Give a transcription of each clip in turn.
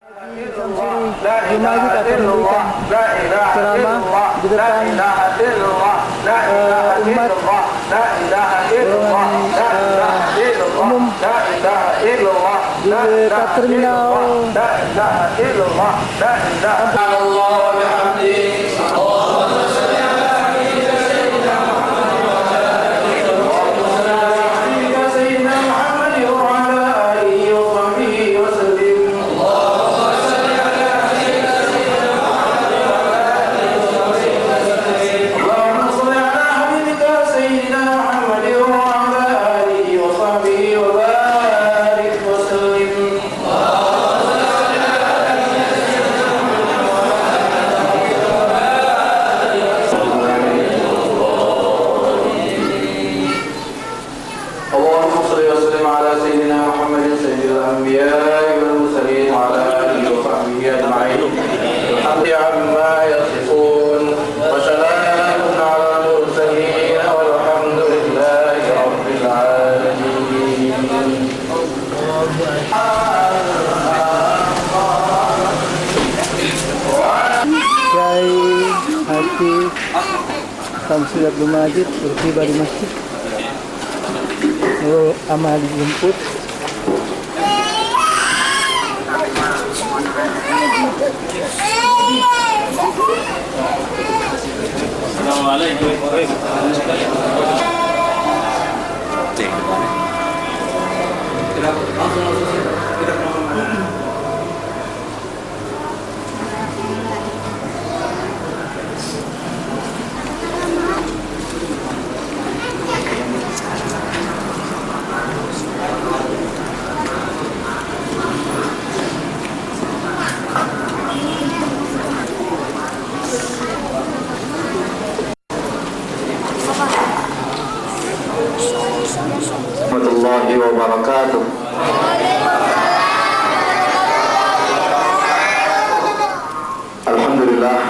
Jumaji akan memberikan ceramah di depan umat umum di dekat terminal. Samsul Abdul Majid bertiba di masjid. Nurul Amal dijemput. Assalamualaikum warahmatullahi wabarakatuh. Alhamdulillah,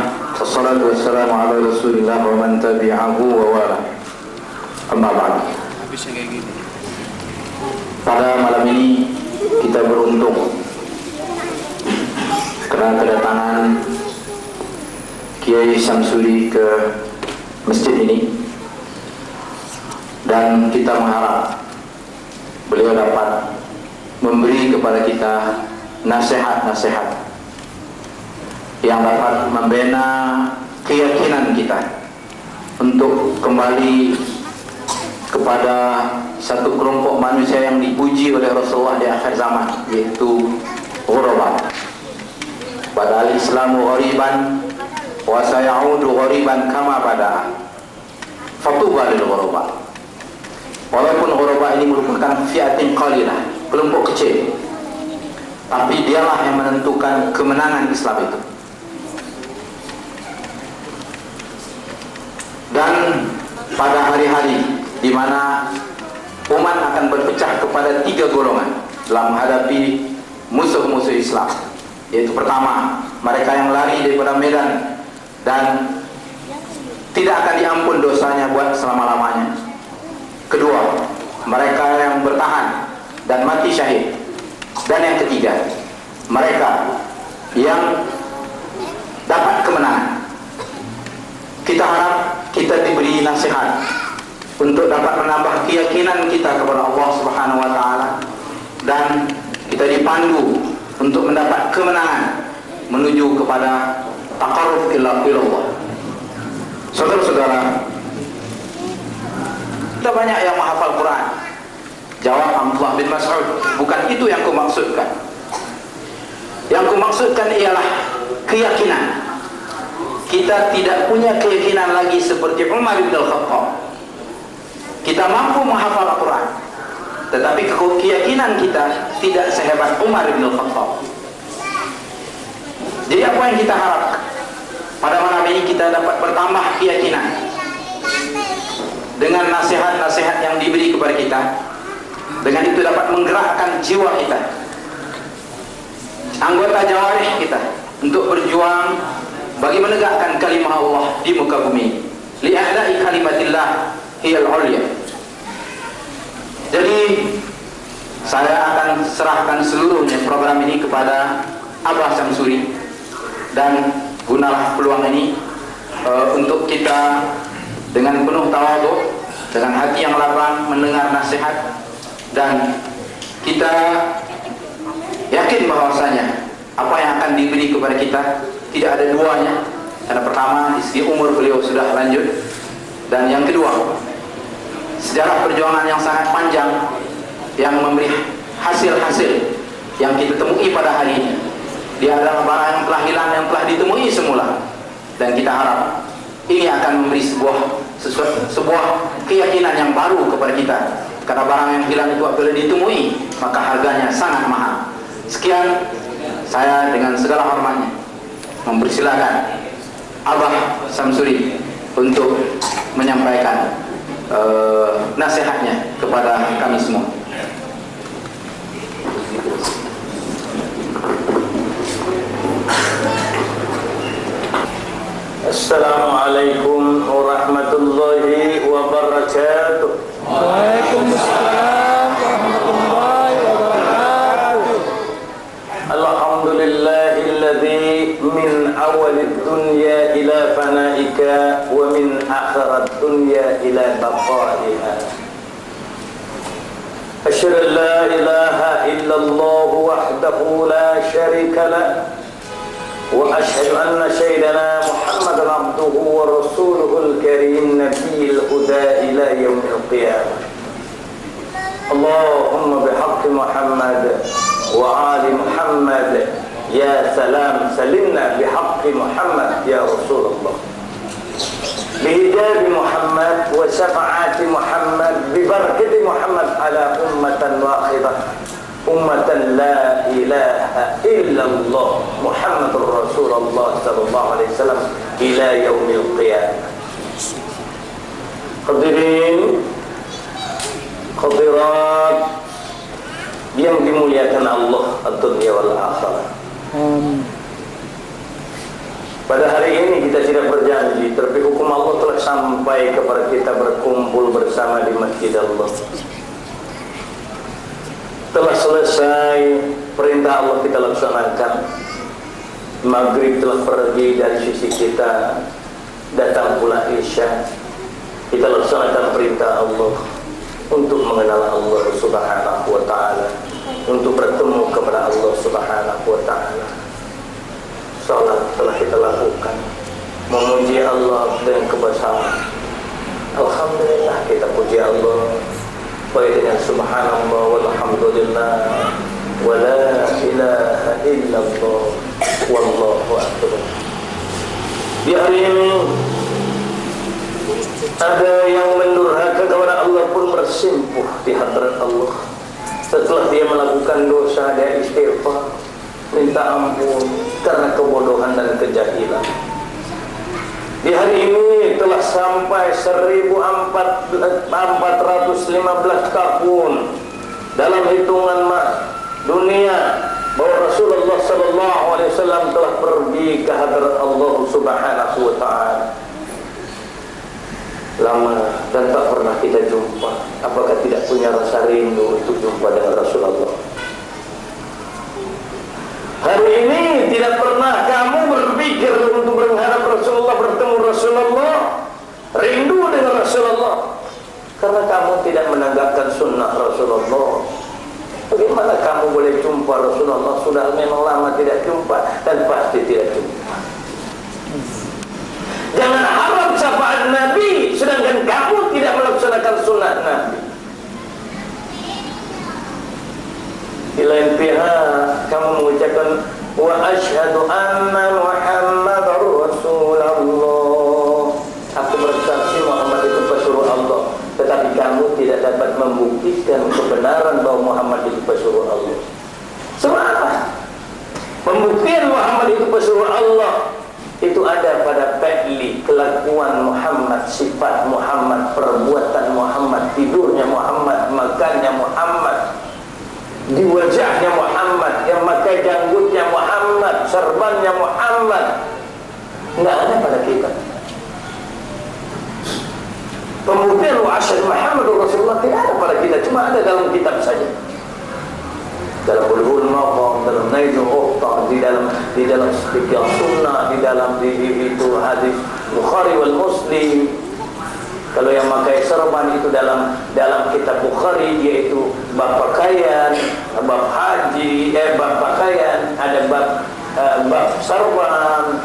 wassalatu wassalamu ala rasulillah wa man tabi'ahu wa wala. Amma ba'd. Pada malam ini kita beruntung karena kedatangan Kiai Samsuri ke masjid ini, dan kita mengharap beliau dapat memberi kepada kita nasihat-nasihat yang dapat membina keyakinan kita untuk kembali kepada satu kelompok manusia yang dipuji oleh Rasulullah di akhir zaman, yaitu ghuraba. Badal Islamu ghariban wa sayaudu ghariban kama bada. Fatuba lil ghuraba. Walaupun ghuraba ini merupakan fiatin qalilah, kelompok kecil, tapi dialah yang menentukan kemenangan Islam itu. Dan pada hari-hari di mana umat akan berpecah kepada 3 golongan dalam menghadapi musuh-musuh Islam, yaitu pertama, mereka yang lari daripada medan dan tidak akan diampun dosanya buat selama-lamanya. Kedua, mereka yang bertahan dan mati syahid. Dan yang ketiga, mereka yang dapat kemenangan. Kita harap kita diberi nasihat untuk dapat menambah keyakinan kita kepada Allah Subhanahu wa taala, dan kita dipandu untuk mendapat kemenangan menuju kepada taqarrub ila Allah. Saudara-saudara, kita banyak yang menghafal Quran. Jawab Abdullah bin Mas'ud, bukan itu yang kumaksudkan. Yang kumaksudkan ialah keyakinan. Kita tidak punya keyakinan lagi seperti Umar bin Al-Khattab. Kita mampu menghafal Quran, tetapi keyakinan kita tidak sehebat Umar bin Al-Khattab. Jadi apa yang kita harap? Pada malam ini kita dapat bertambah keyakinan dengan nasihat-nasihat yang diberi kepada kita. Dengan itu dapat menggerakkan jiwa kita, anggota jawarih kita, untuk berjuang bagi menegakkan kalimah Allah di muka bumi. Li'a'la'i kalimatillah hiyal ulya. Jadi saya akan serahkan seluruhnya program ini kepada Abah Samsuri, dan gunalah peluang ini untuk kita dengan penuh tawadhu, dengan hati yang lapang mendengar nasihat, dan kita yakin bahwasanya apa yang akan diberi kepada kita tidak ada duanya. Karena pertama, di segi umur beliau sudah lanjut, dan yang kedua, sejarah perjuangan yang sangat panjang yang memberi hasil-hasil yang kita temui pada hari ini. Dia adalah barang yang telah hilang, yang telah ditemui semula, dan kita harap ini akan memberi sebuah keyakinan yang baru kepada kita. Karena barang yang hilang itu apabila ditemui, maka harganya sangat mahal. Sekian, saya dengan segala hormatnya mempersilakan Abah Samsuri untuk menyampaikan nasihatnya kepada kami semua. Assalamualaikum warahmatullahi wabarakatuh. Waalaikumsalam warahmatullahi wabarakatuh. Alhamdulillahilladzi min awalid dunya ila fanaika wa min akhirat dunya ila baqaiha. Asyhadu an la ilaha illallah wahdahu la syarika lah. وأشهد أن سيدنا محمدا عبده ورسوله الكريم نبي الهدى إلى يوم القيامة. اللهم بحق محمد وآل محمد يا سلام سلمنا بحق محمد يا رسول الله، بهجاب محمد وشفاعة محمد ببركة محمد على أمة واحدة، أمة لا إله إلا الله محمد رسول الله صلى الله عليه وسلم إلى يوم القيامة. Hadirin hadirat yang dimuliakan Allah ad-dunya wal akhirah. Pada hari ini kita tidak berjanji, tapi hukum Allah telah sampai kepada kita berkumpul bersama di masjid Allah. Telah selesai perintah Allah kita laksanakan. Maghrib telah pergi dari sisi kita, datang pula Isya. Kita laksanakan perintah Allah untuk mengenal Allah Subhanahu wa ta'ala, untuk bertemu kepada Allah Subhanahu wa ta'ala. Salat telah kita lakukan, memuji Allah dengan kebesaran. Alhamdulillah, kita puji Allah baik dengan subhanallah walhamdulillah wa la ilaha illallah wallahu akbar. Di hari ini ada yang mendurhaka kepada Allah pun bersimpuh di hadirat Allah. Setelah dia melakukan dosa, dia istighfar, minta ampun karena kebodohan dan kejahilan. Di hari ini telah sampai 1415 tahun dalam hitungan dunia bahwa Rasulullah sallallahu alaihi wasallam telah pergi ke hadirat Allah Subhanahu wa ta'ala. Lama dan tak pernah kita jumpa. Apakah tidak punya rasa rindu untuk jumpa dengan Rasulullah? Hari ini tidak pernah kamu berpikir untuk berharap Rasulullah, bertemu Rasulullah, rindu dengan Rasulullah, karena kamu tidak menegakkan sunnah Rasulullah. Bagaimana kamu boleh jumpa Rasulullah? Sudah memang lama tidak jumpa dan pasti tidak jumpa. Jangan harap syafaat Nabi sedangkan kamu tidak melaksanakan sunnah Nabi. Di lain pihak kamu mengucapkan wa asyhadu anna Muhammadar Rasulullah, aku bersaksi Muhammad itu pesuruh Allah, tetapi kamu tidak dapat membuktikan kebenaran bahwa Muhammad itu pesuruh Allah. Sebab apa? Pembuktian Muhammad itu pesuruh Allah itu ada pada fi'li, kelakuan Muhammad, sifat Muhammad, perbuatan Muhammad, tidurnya Muhammad, makannya Muhammad, di wajahnya Muhammad, yang pakai janggutnya Muhammad, serbannya Muhammad. Enggak ada pada kita. Pembuktian wa asyhadu Muhammadur Rasulullah tidak ada pada kita, cuma ada dalam kitab saja. Dalam Bulughul nazam, dalam Nailul Awtar, di dalam fikih sunnah, di dalam itu hadis Bukhari wal Muslim. Kalau yang pakai serban itu dalam kitab Bukhari, yaitu bab pakaian, bab haji, bab pakaian, ada bab serban.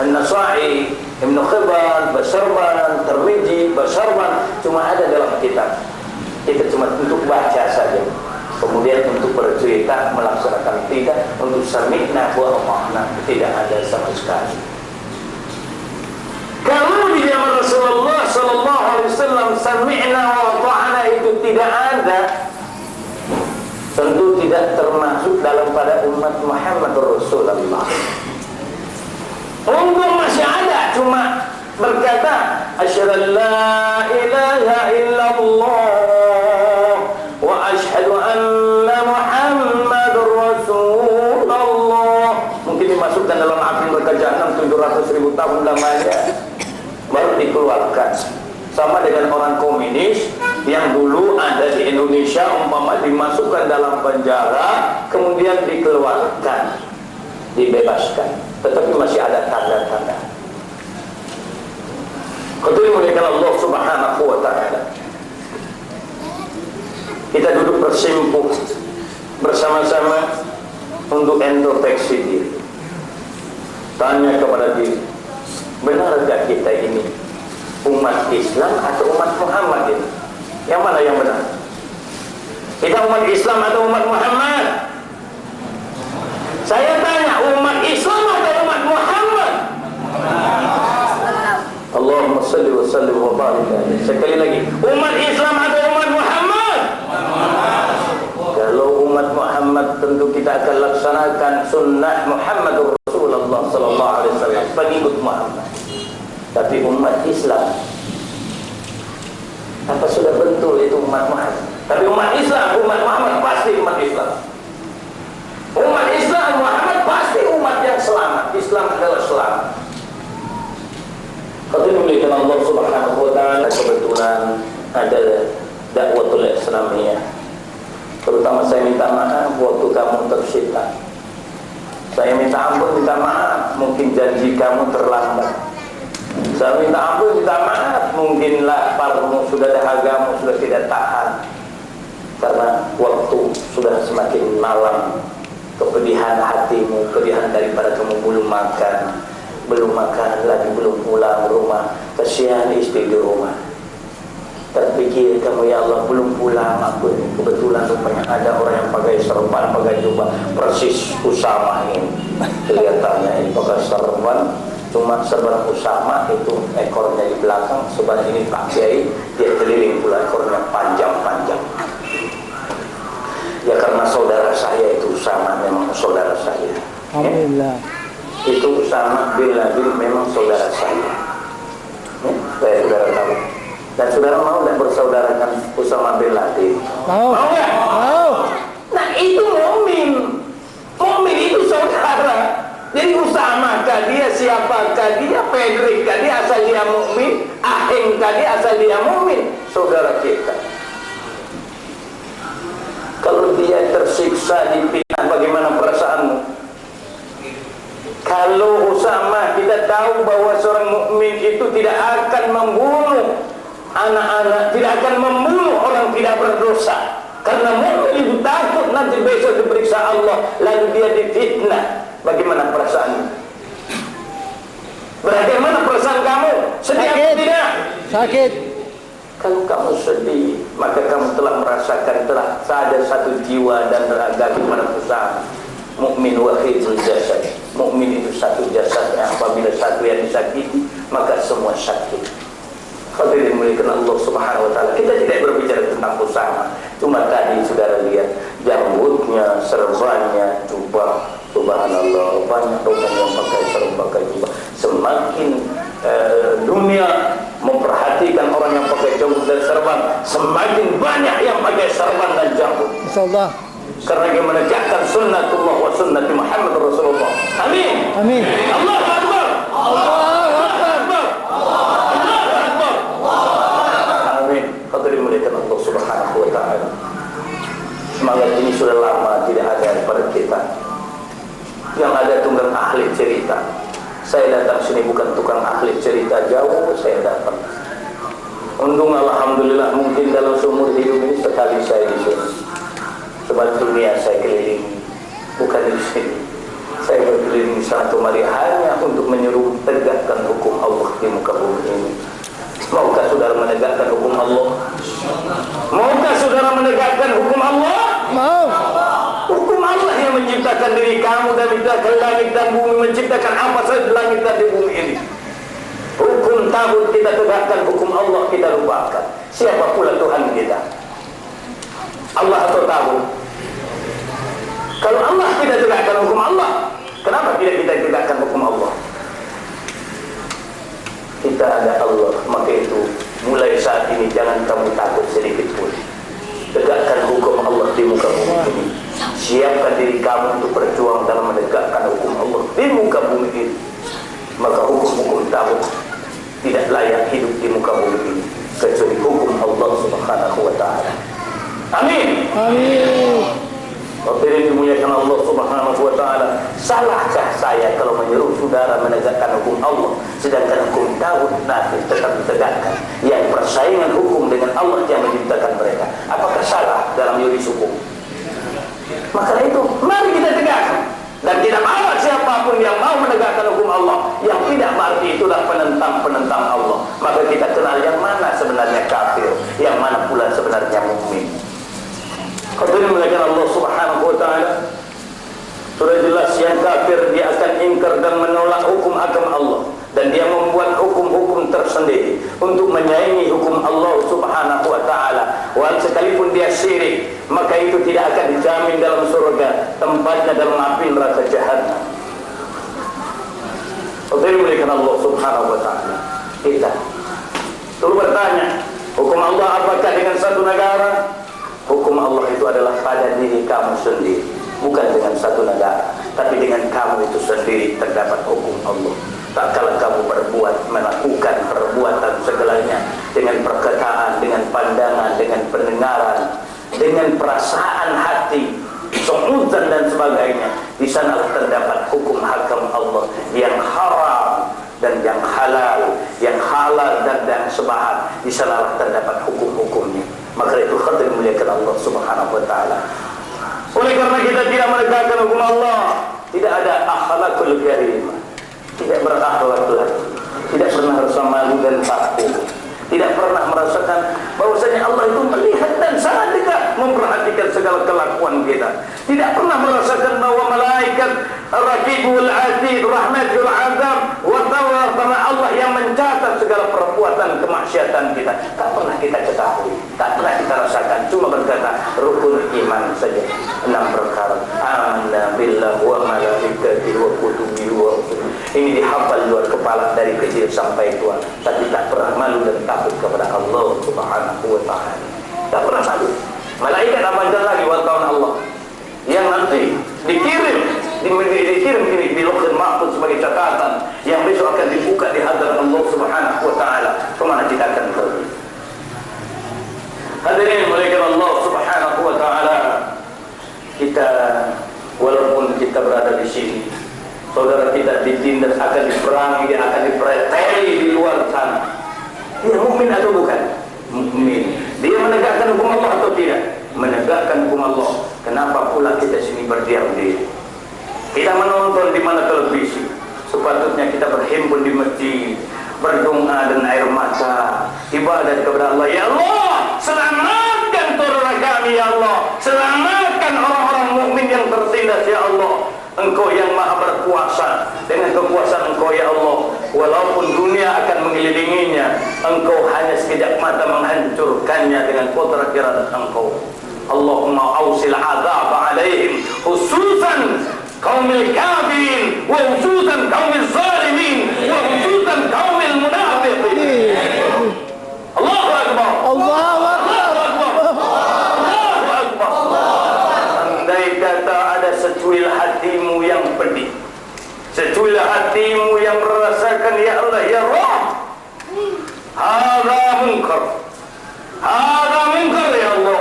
An-Nasa'i, Ibn Khibban, bab serban, Tirmidzi, bab serban, cuma ada dalam kitab. Kita cuma untuk baca saja. Kemudian untuk bercerita, melaksanakan tidak, untuk sami'na wa ata'na, tidak ada sama sekali. Kalau di zaman Rasulullah sallallahu alaihi wasallam sami'na wa ata'na itu tidak ada, tentu tidak termasuk dalam pada umat Muhammad Rasulullah. Untung masih ada, cuma berkata asyhadu an la ilaha illallah wa asyhadu anna Muhammadur Rasulullah. Mungkin dimasukkan dalam api neraka jahanam 700.000 tahun lamanya, baru dikeluarkan. Sama dengan orang komunis yang dulu ada di Indonesia, umpama dimasukkan dalam penjara, kemudian dikeluarkan, dibebaskan, tetapi masih ada tanda-tanda. Kemuliaan Allah Subhanahu wa ta'ala. Kita duduk bersimpuh bersama-sama untuk introspeksi diri. Tanya kepada diri, benarkah kita ini umat Islam atau umat Muhammad ini? Yang mana yang benar? Kita umat Islam atau umat Muhammad? Saya tanya, umat Islam atau umat Muhammad? Allahumma salli wa sallim wa barik alaihi. Sekali lagi, umat Islam atau umat Muhammad? Kalau umat Muhammad, tentu kita akan laksanakan sunnah Muhammad Rasulullah sallallahu alaihi wasallam, pengikut Muhammad. Tapi umat Islam, apa sudah betul itu umat Muhammad? Tapi umat Islam, umat Muhammad pasti umat Islam. Umat Islam Muhammad pasti umat yang selamat. Islam adalah selamat. Kalau dimuliakan Allah Subhanahu wa ta'ala, kebetulan ada dakwatul Islamiyah. Terutama saya minta maaf waktu kamu tersita. Saya minta ampun, minta maaf, mungkin janji kamu terlambat. Saya minta ampun, minta maaf, mungkin laparmu sudah dahagamu sudah tidak tahan, karena waktu sudah semakin malam. Kepedihan hatimu, kepedihan daripada kamu belum makan lagi, belum pulang rumah, kasihan istri di rumah. Terpikir kamu, ya Allah, belum pulang aku ini. Kebetulan rupanya ada orang yang pakai serban, pakai jubah persis Usama ini. Kelihatannya ini pakai serban, cuma serban Usama itu ekornya di belakang, sebelah ini Pak Kiai, dia keliling pula ekornya panjang-panjang. Ya karena saudara saya itu Usama, memang saudara saya. Alhamdulillah. Itu Usama bin Laden memang saudara saya. Saya saudara tahu. Dan saudara mau tidak bersaudarakan Usama bin Laden? Mau. Mau nggak? Mau. Nah itu mukmin. Mukmin itu saudara. Jadi Usama kah dia, siapakah dia, Pedrik kah dia, asal dia mukmin, Ahim kah dia, asal dia mukmin, saudara kita. Kalau dia tersiksa, dipinah, bagaimana perasaanmu? Kalau Usama, kita tahu bahwa seorang mukmin itu tidak akan membunuh anak-anak, tidak akan membunuh orang tidak berdosa, karena mukmin itu takut nanti besok diperiksa Allah, lalu dia difitnah. Bagaimana perasaanmu? Bagaimana perasaan kamu? Sedih atau tidak? Sakit. Kalau kamu sedih, maka kamu telah merasakan, telah ada satu jiwa dan raga di mana usaha. Mukmin wahidul jasad. Mukmin itu satu jasadnya. Apabila satu yang disakiti, maka semua sakit. Hadirin muliakan Allah Subhanahu wa ta'ala. Kita tidak berbicara tentang usaha. Cuma tadi saudara lihat jambutnya, serbannya, jubah. Subhanallah, banyak orang yang pakai serban, pakai jubah. Semakin dunia memperhatikan orang yang pakai jambut dan serban, semakin banyak yang pakai serban dan jambut. Insyaallah. Karena dia menegakkan sunnatullah wa sunnati Muhammad Rasulullah. Amin. Amin. Allahu Akbar. Allahu Akbar. Allahu Akbar. Amin. Hadirin muliakan Allah Subhanahu wa ta'ala. Semangat ini sudah lama tidak ada pada Saya datang sini bukan tukang ahli cerita, jauh saya datang. Untung alhamdulillah mungkin dalam seumur hidup ini sekali saya di sini. Sebab dunia saya kelilingi, bukan di sini. Saya berkeliling satu hari hanya untuk menyuruh tegakkan hukum Allah di muka bumi ini. Maukah saudara menegakkan hukum Allah? Maukah saudara menegakkan hukum Allah? Mau. Hukum Allah yang menciptakan diri kamu dan menciptakan langit dan bumi, menciptakan apa saja di langit dan di bumi ini. Hukum tagut kita tegakkan, hukum Allah kita lupakan. Siapa pula Tuhan kita? Allah atau tagut? Kalau Allah tidak tegakkan hukum Allah, kenapa tidak kita tegakkan hukum Allah? Kita ada Allah, maka itu mulai saat ini jangan kamu takut sedikit pun. Tegakkan hukum Allah di muka bumi ini. Siapkan diri kamu untuk berjuang dalam menegakkan hukum Allah di muka bumi ini. Maka hukum-hukum tagut tidak layak hidup di muka bumi ini kecuali hukum Allah Subhanahu wa ta'ala. Amin. Amin. Hadirin dimuliakan Allah Subhanahu wa ta'ala. Salahkah saya kalau menyuruh saudara menegakkan hukum Allah, sedangkan hukum tagut nanti tetap ditegakkan? Yang persaingan hukum dengan Allah yang menciptakan mereka. Apakah salah dalam yuris hukum? Maka itu mari kita tegakkan. Dan tidak masalah siapapun yang mau menegakkan hukum Allah, yang tidak berarti itulah penentang-penentang Allah. Maka kita kenal yang mana sebenarnya kafir, yang mana pula sebenarnya mukmin. Hadirin dimuliakan Allah Subhanahu wa ta'ala. Sudah jelas yang kafir dia akan ingkar dan menolak hukum agama Allah, dan dia membuat hukum-hukum tersendiri untuk menyaingi hukum Allah Subhanahu wa ta'ala. Walau sekalipun dia syirik, maka itu tidak akan dijamin dalam surga, tempatnya dalam api neraka jahanam. Hadirin dimuliakan Allah Subhanahu wa ta'ala. Kita lalu bertanya, hukum Allah apakah dengan satu negara? Hukum Allah itu adalah pada diri kamu sendiri, bukan dengan satu negara, tapi dengan kamu itu sendiri terdapat hukum Allah. Tak kala kamu berbuat, melakukan perbuatan segalanya dengan perkataan, dengan pandangan, dengan pendengaran, dengan perasaan hati, suudzon dan sebagainya, di sanalah terdapat hukum hakam Allah yang haram dan yang halal, yang halal dan yang subhan. Di sanalah terdapat hukum-hukumnya. Maka itu hadirin dimuliakan Allah Subhanahu wa ta'ala. Oleh karena kita tidak menegakkan hukum Allah, tidak ada akhlakul karimah, tidak berakhlak lagi, tidak pernah rasa malu dan takut, tidak pernah merasakan bahwasanya Allah itu melihat dan sangat dekat memperhatikan segala kelakuan kita, tidak pernah merasakan bahwa malaikat raqibul atid rahmatul azab wa tawar, karena Allah yang mencatat segala perbuatan kemaksiatan kita. Tak pernah kita ketahui, tak pernah kita rasakan, cuma berkata rukun iman saja 6 perkara. Amanna billah wa malaikatihi wa kutubihi wa rusulihi. Ini dihafal luar kepala dari kecil sampai tua, tapi tak pernah malu dan takut kepada Allah Subhanahu wa ta'ala. Tak pernah malu. Malaikat apa lagi wartawan Allah yang nanti dikirim ini di lauhul mahfuz sebagai catatan yang besok akan dibuka di hadapan Allah Subhanahu wa ta'ala. Kemana kita akan pergi? Hadirin dimuliakan Allah Subhanahu wa ta'ala. Kita walaupun kita berada di sini, saudara kita ditindas, akan diperangi, dia akan dipreteli di luar sana. Dia mukmin atau bukan? Mukmin. Dia menegakkan hukum Allah atau tidak? Menegakkan hukum Allah. Kenapa pula kita sini berdiam diri? Kita menonton di mana televisi. Sepatutnya kita berhimpun di masjid, berdoa dan air mata, ibadat kepada Allah. Ya Allah, selamatkan saudara kami ya Allah. Selamatkan orang-orang mukmin yang tertindas ya Allah. Engkau yang maha berkuasa, dengan kekuasaan Engkau ya Allah, walaupun dunia akan mengelilinginya, Engkau hanya sekejap mata menghancurkannya dengan kodrat Engkau. Allahumma awsil azab alaihim, khususan kaumil kafirin, wa khususan kaumil zalimin, wa khususan kaumil munafiqin. Allahu Akbar. Allahu Akbar. Allahu Akbar. Andai kata ada secuil hatimu yang pedih, secuil hatimu yang merasakan ya Allah ya Rabb, hadza munkar, hadza munkar ya Allah,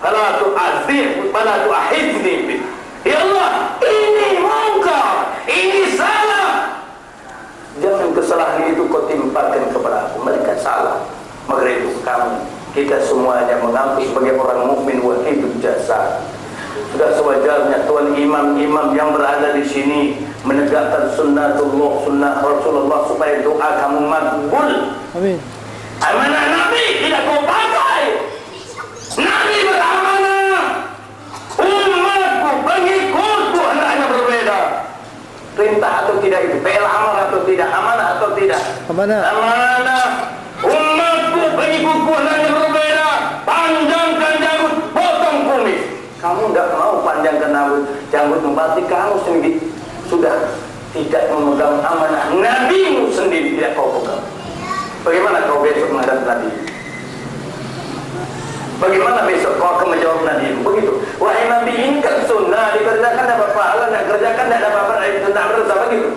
fala tu'adzib fala tu'ahidni bi. Ya Allah, ini munkar, ini salah. kita semuanya mengaku sebagai orang mukmin wahidul jasad. Sudah sewajarnya tuan imam-imam yang berada di sini menegakkan sunnatullah, sunnah Rasulullah supaya doa kamu makbul. Amin. Amanah Nabi tidak kau pakai. Nabi beramanah. Umatku, pengikutku hendaknya berbeda. Perintah atau tidak itu, fi'il amar atau tidak, amanah atau tidak. Amanah. Amanah. Umatku, pengikutku hendaknya berbeda. Panjangkan janggut, potong kumis. Kamu tidak mau panjangkan janggut, berarti kamu sendiri sudah tidak memegang amanah Nabimu sendiri, tidak kau pegang. Bagaimana kau besok menghadap Nabi? Bagaimana besok kau akan menjawab Nabi? Begitu. Wahai Nabi, ini kan sunnah, dikerjakan dapat pahala, tidak kerjakan tidak dapat apa-apa, tidak berdosa, begitu.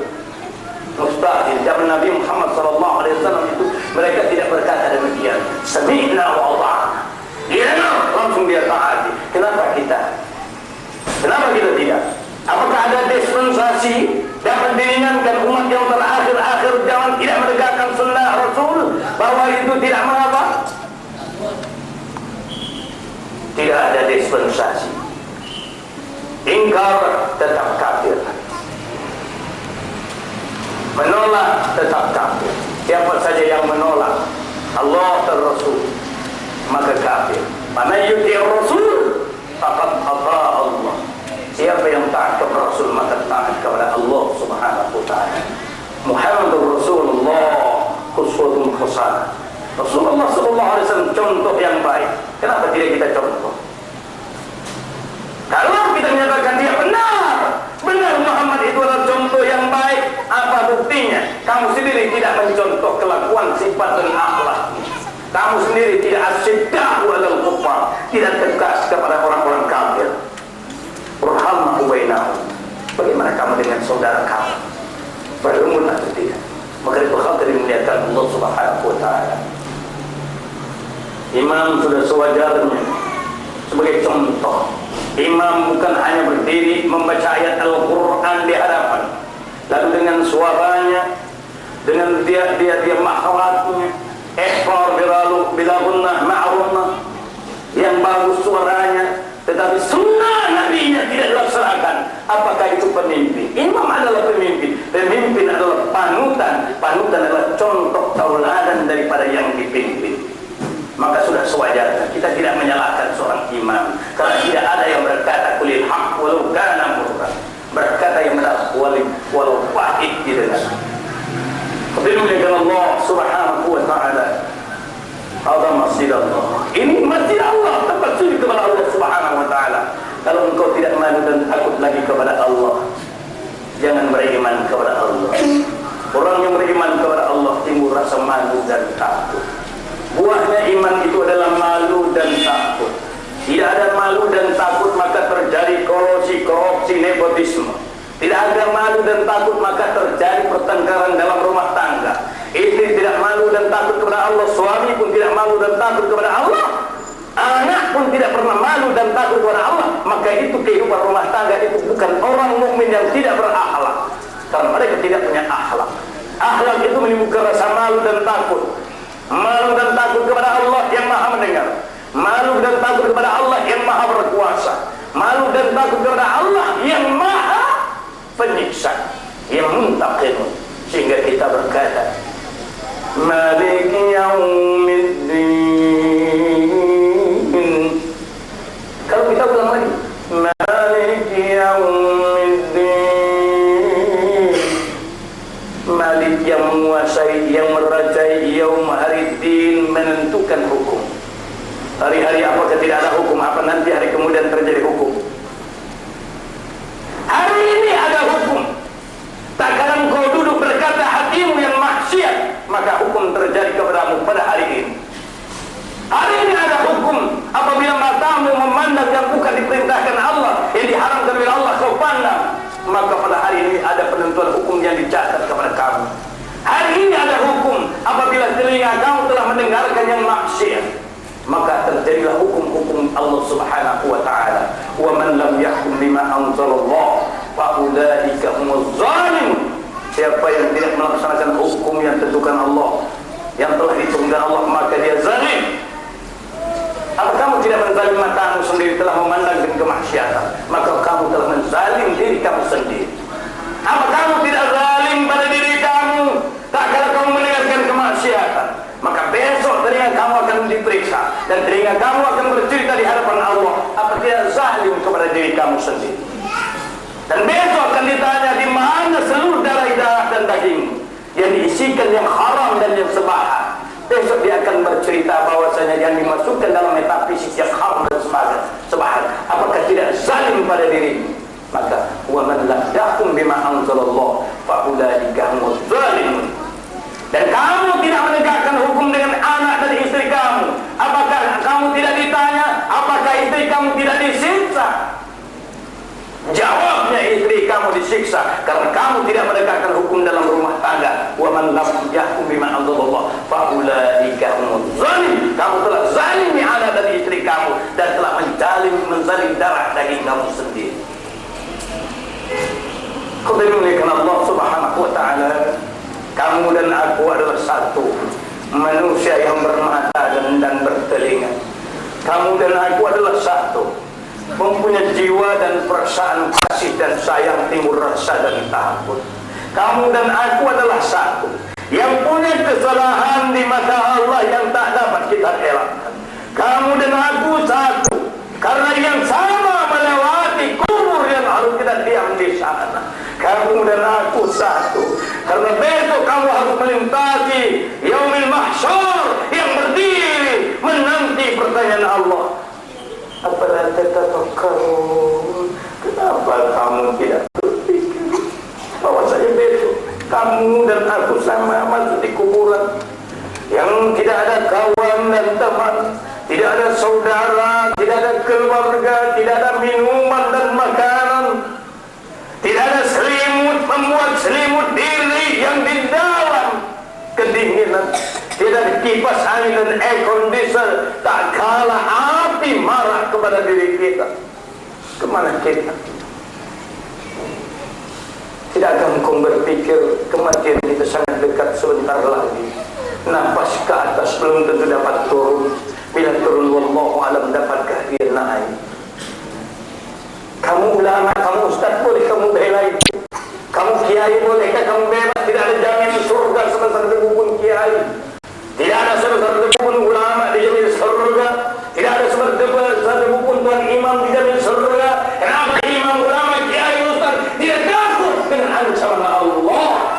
Mustahil. Zaman Nabi Muhammad SAW itu mereka tidak berkata demikian. Sami'na wa ata'na. Dia langsung dia taati. Kenapa kita? Kenapa kita tidak? Apakah ada dispensasi dapat diringankan umat yang terakhir zaman tidak menegakkan sunnah Rasul bahwa itu tidak mengapa? Tidak ada dispensasi. Ingkar tetap kafir. Menolak tetap kafir. Siapa saja yang menolak Allah dan Rasul maka kafir. Man yuti' Rasul faqad ata Allah. Siapa yang taat kepada Rasul maka taat kepada Allah Subhanahu wa taala. Muhammadur Rasulullah uswatun hasanah. Rasulullah sallallahu alaihi wasallam contoh yang baik. Kenapa tidak kita contoh? Kalau kita menyatakan dia benar Muhammad itu adalah contoh yang baik, apa buktinya? Kamu sendiri tidak mencontoh kelakuan, sifat dan akhlak. Kamu sendiri tidak asyiddahu 'alal kuffar, tidak tegas kepada orang-orang kafir. Rahmah bainahum. Bagaimana kamu dengan saudara kamu? Berumur atau tidak? Maka itu hal dari melihatkan Allah Subhanahu wa taala. Imam sudah sewajarnya sebagai contoh. Imam bukan hanya berdiri membaca ayat Al-Quran di hadapan, lalu dengan suaranya, dengan dia makharatnya, ikhfar bilagunnah ma'runnah, yang bagus suaranya, tetapi sunnah Nabi-Nya tidak dilaksanakan. Apakah itu pemimpin? Imam adalah pemimpin. Pemimpin adalah panutan. Panutan adalah contoh tauladan daripada yang dipimpin. Maka sudah sewajarnya kita tidak menyalahkan seorang imam, karena tidak ada yang berkata kulil haq walau kana murran, berkata yang benar walau pahit didengar. Dimuliakan Allah Subhanahu wa taala. Hadza masjid Allah. Ini masjid Allah, tempat sujud kepada Allah Subhanahu wa taala. Kalau engkau tidak malu dan takut lagi kepada Allah, jangan beriman kepada Allah. Orang yang beriman kepada Allah timbul rasa malu dan takut. Buahnya iman itu adalah malu dan takut. Tidak ada malu dan takut maka terjadi korupsi, nepotisme. Tidak ada malu dan takut maka terjadi pertengkaran dalam rumah tangga. Istri tidak malu dan takut kepada Allah, suami pun tidak malu dan takut kepada Allah, anak pun tidak pernah malu dan takut kepada Allah. Maka itu kehidupan rumah tangga itu bukan orang mukmin yang tidak berakhlak, karena mereka tidak punya akhlak. Akhlak itu menimbulkan rasa malu dan takut. Malu dan takut kepada Allah yang maha mendengar, malu dan takut kepada Allah yang maha berkuasa, malu dan takut kepada Allah yang maha penyiksa, yang muntaqim. Sehingga kita berkata Maliki yaumiddin. Kalau kita ulang lagi Maliki yaumiddin, Malik yang menguasai, yang merajai, yaum hari din, menentukan hukum. Hari-hari apakah tidak ada hukum? Apa nanti hari kemudian terjadi hukum? Hari ini ada hukum. Tak kadang kau duduk berkata hatimu yang maksiat, maka hukum terjadi kepadamu pada hari ini. Hari ini ada hukum. Apabila matamu memandang yang bukan diperintahkan Allah, yang diharamkan oleh Allah kau pandang, maka pada hari ini ada penentuan hukum yang dicatat kepada kamu. Hari ini ada hukum. Apabila telinga kamu telah mendengarkan yang maksiat, maka terjadilah hukum-hukum Allah Subhanahu wa taala. Wa man lam yahkum bima anzalallah fa ulaika humuz zalimun. Siapa yang tidak melaksanakan hukum yang ditentukan Allah, yang telah ditentukan Allah, maka dia zalim. dan telinga kamu akan bercerita di hadapan Allah apa tidak zalim kepada diri kamu sendiri. Dan besok akan ditanya di mana seluruh darah dan daging yang diisikan yang haram dan yang sebahat. Besok dia akan bercerita bahwasanya yang dimasukkan dalam metafizik yang haram dan sebahat. Apakah tidak zalim pada dirimu? Maka wa man lam yahkum bima anzalallah fa ulaika humuz zalimun. Dan kamu tidak menegakkan hukum dengan anak dan istri kamu, apakah kamu tidak ditanya? Apakah istri kamu tidak disiksa? Jawabnya, istri kamu disiksa karena kamu tidak menegakkan hukum dalam rumah tangga. Wa man lam yahkum bima anzalallah fa ulaika humuz zalimun. Kamu telah zalimi anak dan istri kamu dan telah menzalim darah daging kamu sendiri. Kau dimuliakan Allah Subhanahu wa taala. Kamu dan aku adalah satu manusia yang bermata dan bertelinga. Kamu dan aku adalah satu, mempunyai jiwa dan perasaan kasih dan sayang, timbul rasa dan takut. Kamu dan aku adalah satu, yang punya kesalahan di mata Allah yang tak dapat kita elakkan. Kamu dan aku satu, karena yang sama melewati kubur yang harus kita diam di sana. Kamu dan aku satu, karena besok kamu harus melintasi yaumil mahsyar yang berdiri menanti pertanyaan Allah. Apabila tatafakkarun, kenapa kamu tidak berpikir bahwasanya besok kamu dan aku sama masuk di kuburan yang tidak ada kawan dan teman, tidak ada saudara, tidak ada keluarga, tidak ada minuman dan makanan, tidak ada selimut, membuat selimut diri yang di dalam kedinginan, tidak ada kipas angin dan air conditioner, tak kalah api marah kepada diri kita. Kemana kita? Tidakkah engkau berpikir kematian itu sangat dekat sebentar lagi? Nafas ke atas belum tentu dapat turun. Bila turun, wallahu alam, dapatkah dia naik? Kamu ulama, kamu ustaz, boleh kamu bela itu? Kamu kiai, bolehkah kamu bebas? Tidak ada jamin surga sebesar debu pun kiai. Tidak ada sebesar debu pun ulama dijamin surga. Tidak ada sebesar debu pun tuan imam dijamin surga. Kenapa imam, ulama, kiai, ustaz tidak takut dengan ancaman Allah?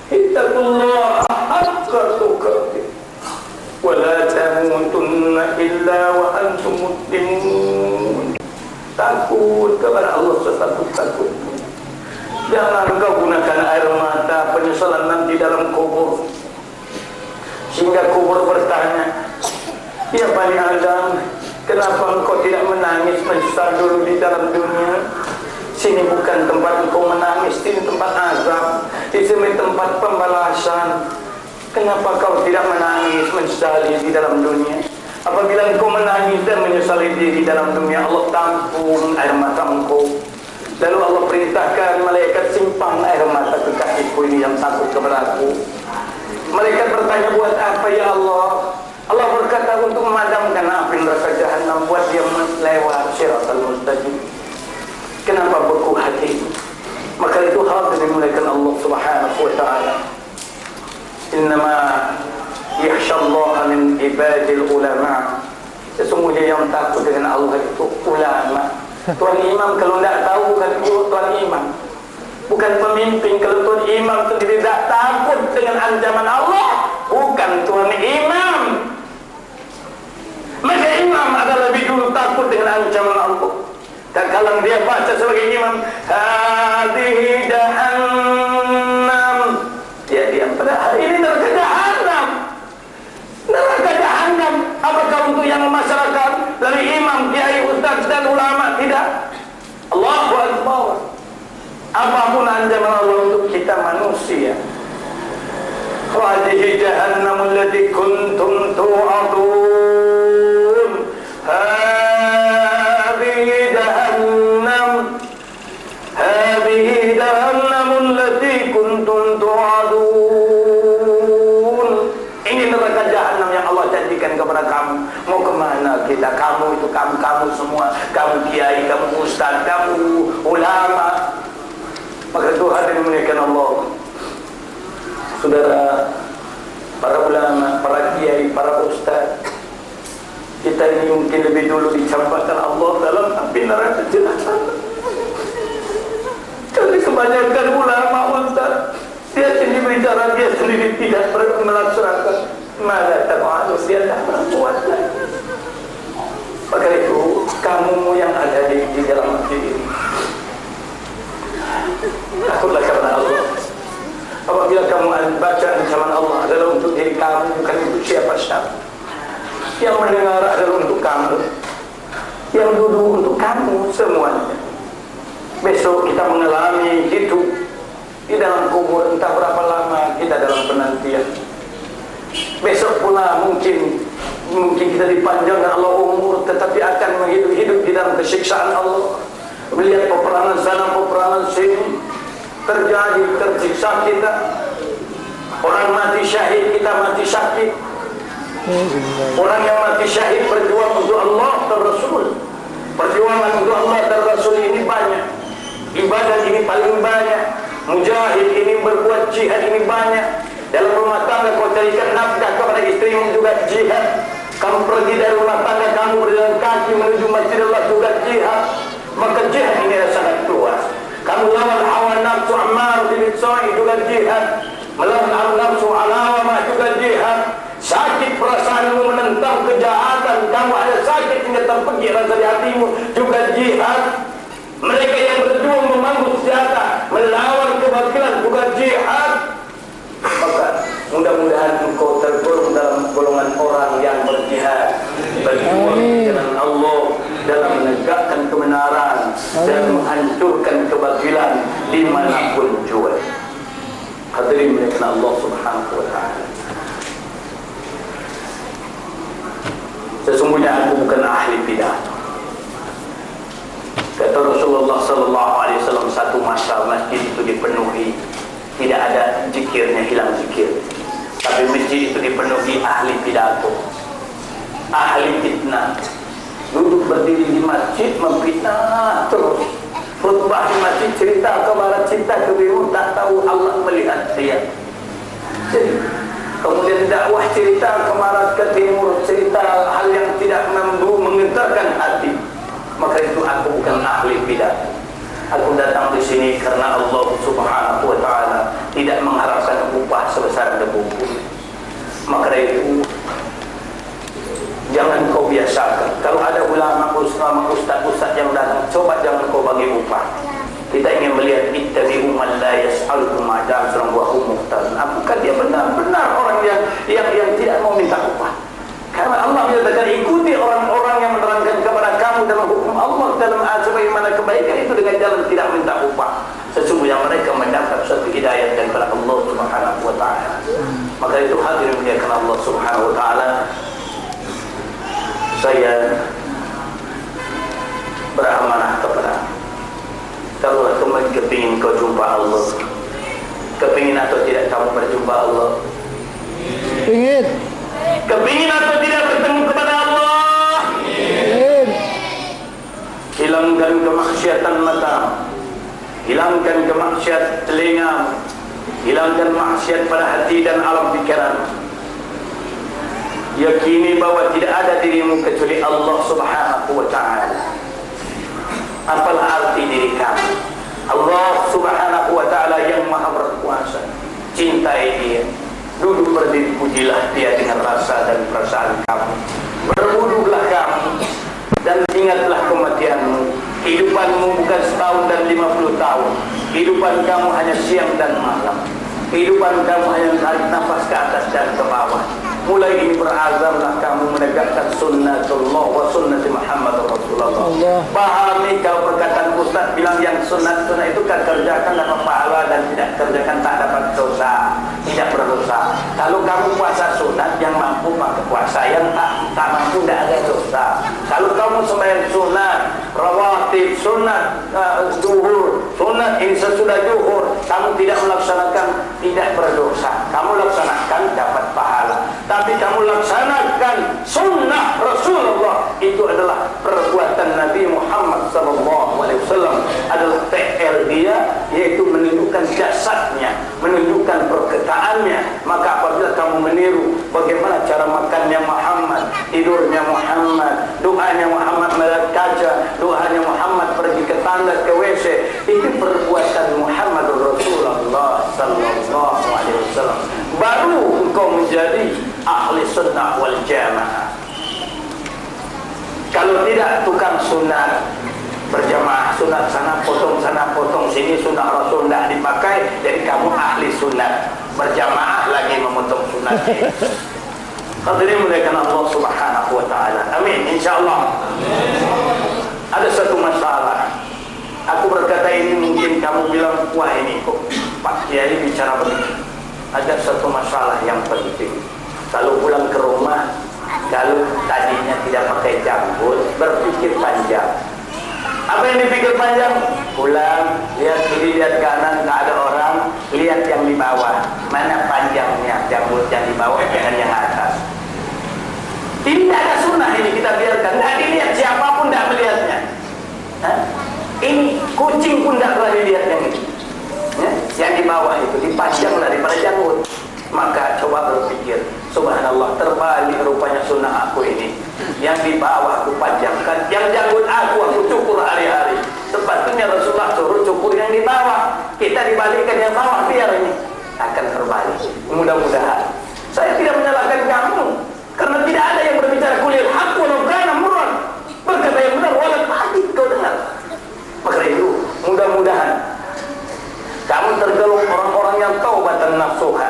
Ittaqullah haqqa tuqatih wa la tamutunna illa wa antum muslimun. Takut kepada Allah setakut-takut. Jangan kau gunakan air mata penyesalan nanti dalam kubur, sehingga kubur bertanya, ya Bani Adam, kenapa engkau tidak menangis menyesal dulu di dalam dunia? Sini bukan tempat engkau menangis, sini tempat azab, di sini tempat pembalasan. Kenapa kau tidak menangis menyesali di dalam dunia? Apabila engkau menangis dan menyesali di dalam dunia, Allah tampung air mata engkau. Lalu Allah perintahkan malaikat simpang air mata kekasihku ini yang takut kepada aku. Malaikat bertanya, buat apa ya Allah? Allah berkata, untuk memadamkan api neraka jahanam, buat dia melewat siratal mustaqim. Kenapa beku hati? Maka itu harus dimuliakan Allah Subhanahu wa ta'ala. Innama yakhshallaha min ibadil ulama. Sesungguhnya yang takut dengan Allah itu ulama. Tuan imam kalau tidak tahu bukan tuan imam, bukan pemimpin. Kalau tuan imam sendiri tidak takut dengan ancaman Allah, bukan tuan imam. Maka imam adalah lebih dulu takut dengan ancaman Allah. Dan kalau dia baca sebagai imam, hadhihi jahannam, ya dia pada hari ini neraka jahannam. Neraka jahannam. Apakah untuk yang masyarakat dari imam, kiai, ustaz dan ulama? Tidak. Allahu Akbar. Apapun ancaman Allah untuk kita manusia. Hadhihi jahannam allati kuntum tu'adun. Hadhihi jahannam allati kuntum tu'adun. Ini neraka jahannam yang Allah janjikan kepada kamu. Mau kemana kita? Kamu itu kamu semua. Kamu kiai, kamu ustaz, kamu ulama. Maka Tuhan dimuliakan Allah. kita ini mungkin lebih dulu dicampakkan Allah dalam api neraka jahanam. Jadi kebanyakan ulama Ustaz, dia sendiri bicara, dia sendiri tidak melaksanakan. Malah termaklum dia tidak berbuat lagi. Maka itu kamu yang ada di dalam hati ini, takutlah karena Allah. Apabila kamu baca ancaman Allah adalah untuk diri kamu, bukan untuk siapa-siapa. Yang mendengar adalah untuk kamu, yang duduk untuk kamu semuanya. Besok kita mengalami hidup di dalam kubur, entah berapa lama kita dalam penantian. Besok pula mungkin kita dipanjangkan Allah umur, tetapi akan hidup di dalam kesiksaan Allah. Melihat peperangan sana, peperangan sini terjadi, tersiksa kita. Orang mati syahid, kita mati sakit. Orang yang mati syahid berjuang untuk Allah dan Rasul. Perjuangan untuk Allah dan Rasul ini banyak. Ibadah ini paling banyak. Mujahid ini berbuat jihad ini banyak. Dalam rumah tangga kau carikan nafkah kepada istrimu juga jihad. Kamu pergi dari rumah tangga kamu berjalan kaki menuju masjid Allah juga jihad. Maka jihad ini sangat luas. Kamu lawan hawa nafsu Ammar bin Sa'id juga jihad. Melawan hawa nafsu Alawamah juga jihad. Sakit perasaanmu menentang kejahatan, kamu ada sakit hingga terpegih rasa di hatimu juga jihad. Mereka yang berjuang memangku senjata melawan kebatilan juga jihad. Maka mudah-mudahan engkau tergolong dalam golongan orang yang berjihad, berjuang dengan Allah dalam menegakkan kebenaran dan menghancurkan kebatilan dimanapun juga. Hadirin melihat Allah Subhanahu wa Ta'ala. Sesungguhnya aku bukan ahli pidato. Kata Rasulullah sallallahu alaihi wasallam, satu masa masjid itu dipenuhi, tidak ada zikirnya, hilang zikir. Tapi masjid itu dipenuhi ahli pidato, ahli fitnah. Duduk berdiri di masjid memfitnah terus. Khutbah di masjid cerita ke barat, cerita ke biru, tak tahu Allah melihat dia. Jadi kemudian dakwah cerita ke barat, ke timur, cerita hal yang tidak menggetarkan hati. Maka itu aku bukan ahli pidato. Aku datang di sini karena Allah Subhanahu wa Ta'ala tidak mengharapkan upah sebesar debu bumi. Maka itu jangan kau biasakan. Kalau ada ulama, ustaz yang datang, coba jangan kau bagi upah. Kita ingin melihat ittabi'u man la yas'alukum ajran surang wa hum muhtarun. Apakah dia benar-benar orang yang tidak mau minta upah? Karena Allah menyatakan ikuti orang-orang yang menerangkan kepada kamu dalam hukum Allah dalam sebagaimana kebaikan itu dengan jalan tidak minta upah. Sesungguhnya mereka mendapat satu hidayah daripada Allah Subhanahu wa Ta'ala. Maka itu hadirin muliakan Allah Subhanahu wa Ta'ala. Saya beramanah kepada kalau kamu kepingin kau jumpa Allah, kepingin atau tidak kamu berjumpa Allah? Ingin. Kepingin atau tidak bertemu kepada Allah? Ingin. Hilangkan kemaksiatan mata, hilangkan kemaksiat telinga, hilangkan maksiat pada hati dan alam pikiran. Yakini bahwa tidak ada dirimu kecuali Allah Subhanahu wa Ta'ala. Apalah arti diri kamu? Allah Subhanahu wa Ta'ala yang maha berkuasa. Cintai dia. Duduk berdiri, pujilah dia dengan rasa dan perasaan kamu. Berwuduklah kamu dan ingatlah kematianmu. Kehidupanmu bukan setahun dan 50 tahun. Kehidupan kamu hanya siang dan malam. Kehidupan kamu hanya tarik nafas ke atas dan ke bawah. Mulai ini berazamlah kamu menegakkan sunnatullah wa sunnati Muhammad Rasulullah. Pahami kalau perkataan Ustaz bilang yang sunnat itu kan kerjakan dapat pahala dan tidak kerjakan tak dapat dosa, tidak berdosa. Kalau kamu puasa sunat yang mampu pakai puasa, yang tak mampu tidak ada dosa. Kalau kamu sembahyang sunat, rawatib sunat, zuhur, sunat ini sesudah zuhur, kamu tidak melaksanakan tidak berdosa. Kamu laksanakan dapat pahala. Tapi kamu laksanakan sunnah Rasulullah, itu adalah perbuatan Nabi Muhammad SAW, adalah TL dia, yaitu menunjukkan jasadnya, menunjukkan perkataannya. Maka apabila kamu meniru bagaimana cara makannya Muhammad, tidurnya Muhammad, sunat berjamaah, sunat sana potong sini, sunat Rasul tidak dipakai, jadi kamu ahli sunat berjamaah lagi memotong sunat. Hadirin muliakan Allah Subhanahu wa taala. Amin insyaallah. Ada satu masalah. Aku berkata ini mungkin kamu bilang wah ini kok Pak Kiai bicara begitu. Ada satu masalah yang penting. Kalau pulang ke rumah, kalau tadinya tidak pakai janggut, berpikir panjang. Apa yang dipikir panjang? Pulang, lihat kiri, lihat kanan, tak ada orang, lihat yang di bawah. Mana panjangnya janggut yang di bawah, jangan yang atas. Ini tidak ada sunnah ini, kita biarkan. Tidak dilihat, siapapun tidak melihatnya. Ini kucing pun tidak pernah dilihat yang ini. Yang di bawah itu dipajang daripada janggut. Maka coba berpikir, subhanallah, terbalik rupanya sunnah aku ini. Yang di bawah aku panjangkan, yang janggut aku cukur hari-hari. Sepatutnya Rasulullah suruh cukur yang di bawah. Kita dibalikkan yang bawah, biar ini akan terbalik. Mudah-mudahan. Saya tidak menyalahkan kamu, karena tidak ada yang berbicara kuliah hak walau kana murran. Berkata yang benar walau pahit kau dengar. Maka itu mudah-mudahan kamu tergolong orang-orang yang taubatan nasuha.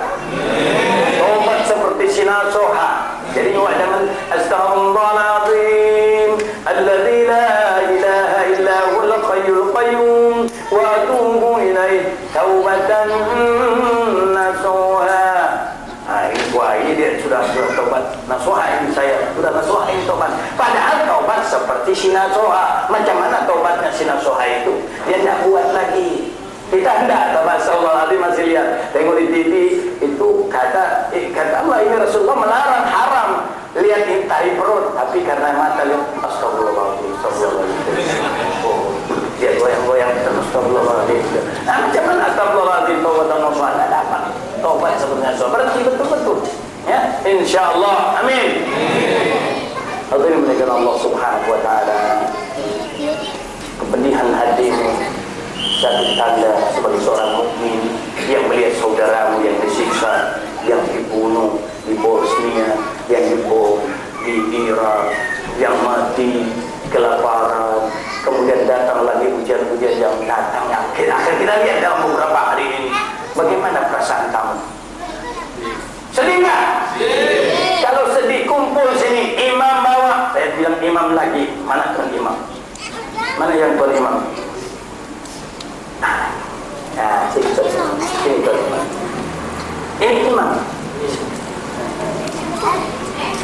Taubat seperti si nasuha. Jadi jangan astaghfirullahaladzim alladzi la ilaha illa huwal hayyul qayyum wa atubu ilaih taubatan nasuha. Wah ini dia sudah taubat nasuha, ini saya sudah nasuha ini taubat. Padahal taubat seperti si nasuha. Macam mana taubatnya si nasuha itu? Dia tidak buat lagi. Kita hendak, Rasulullah masih lihat, tengok di TV itu kata Allah ini Rasulullah melarang haram. Lihat ini tahi perut, tapi karena mata lihat astagfirullahaladzim, astagfirullahaladzim. Oh, dia goyang-goyang terus astagfirullahaladzim. Nah, macam mana astagfirullahaladzim taubatan nasuha? Tidak dapat. Taubat sebenarnya nasuha berarti betul-betul. Ya, insyaallah. Amin. Hadirin muliakan Allah Subhanahu wa taala. Kepedihan hati ini satu tanda sebagai seorang mukmin yang melihat saudaramu yang disiksa, yang dibunuh di Bosnia, yang dibom di Irak, yang mati kelaparan, kemudian datang lagi hujan-hujan yang datang yang akan kita lihat dalam beberapa hari ini. Bagaimana perasaan kamu? Sedih nggak? Kalau sedih kumpul sini, imam bawa. Saya bilang imam lagi, mana tuan imam? Mana yang tuan imam? Nah, sini tuan imam. Ini imam.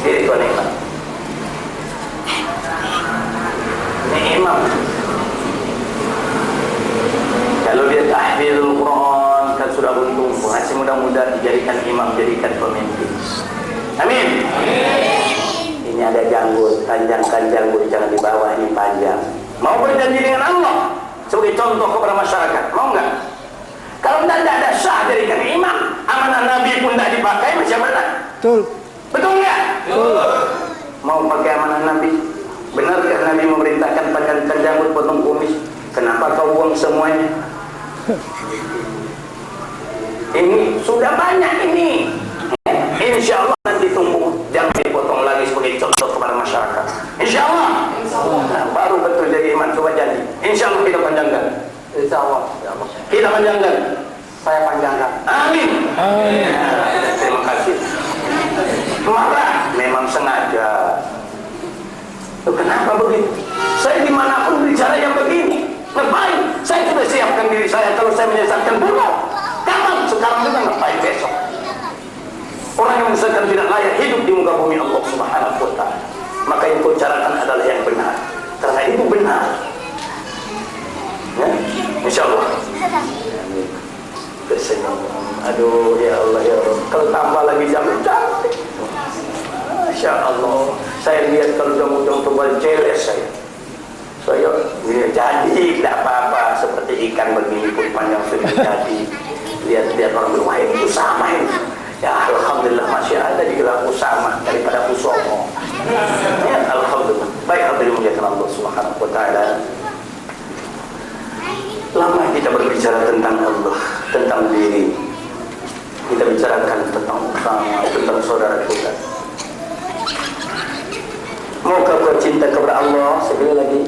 Ini tuan imam. Ini imam. Kalau dia tahfidul Quran kan sudah untung. Masih mudah-mudahan dijadikan imam, jadikan pemimpin. Amin. Ini ada janggut, panjangkan janggut, jangan di bawah, ini panjang. Mau berjanji dengan Allah sebagai contoh kepada masyarakat, mau enggak? Kalau tidak ada sah jadikan imam, amanah Nabi pun tidak dipakai, macam mana? Betul. Betul enggak? Betul. Mau pakai amanah Nabi? Benarkah Nabi memerintahkan panjangkan janggut, potong kumis? Kenapa kau buang semuanya? Ini sudah banyak ini. Insya Allah nanti tunggu, jangan dipotong lagi sebagai contoh kepada masyarakat. Insya Allah. Nah, baru betul jadi imam, coba janji. Insya Allah kita panjangkan. Insya Allah. Kita panjangkan. Saya panjangkan. Amin. Amin. Ya, terima kasih. Marah memang sengaja. Kenapa begitu? Saya dimanapun bicara yang begini. Ngapain? Saya sudah siapkan diri saya kalau saya menyesatkan buruk. Kapan? Sekarang juga ngapain besok? Orang yang misalkan tidak layak hidup di muka bumi Allah Subhanahu wa ta'ala. Maka yang kau carakan adalah yang benar. Karena itu benar. Ya? InsyaAllah. Tersenyum. Aduh ya Allah ya Allah. Kalau tambah lagi jam cantik. Masya Allah. Saya lihat kalau jam-jam tebal jeles saya. Saya jadi tidak apa-apa. Seperti ikan begini pun panjang sudah jadi. Lihat-lihat orang berwah itu sama ini. Ya alhamdulillah masih ada di gelang Usama daripada Usomo. Ya alhamdulillah. Baik, alhamdulillah Allah Subhanahu wa ta'ala. Lama kita berbicara tentang Allah, tentang diri. Kita bicarakan tentang Usama, tentang saudara kita. Maukah kau cinta kepada Allah? Sekali lagi,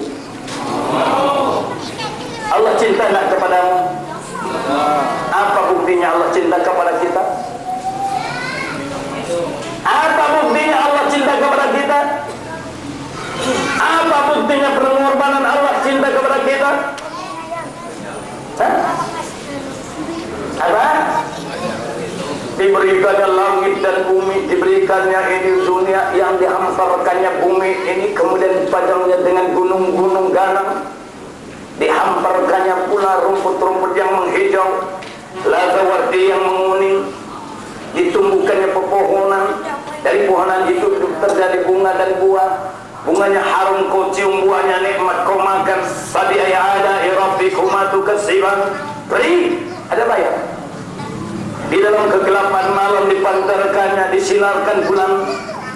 dihamparkannya bumi ini, kemudian dipajangnya dengan gunung-gunung ganang, dihamparkannya pula rumput-rumput yang menghijau, lagawardi yang menguning, ditumbuhkannya pepohonan, dari pohonan itu terjadi bunga dan buah, bunganya harum kau cium, buahnya nikmat kau makan. Tadi ayat ada irabbikumatu kesiban, beri, ada bayar. Di dalam kegelapan malam dipancarkannya, disinarkan bulan.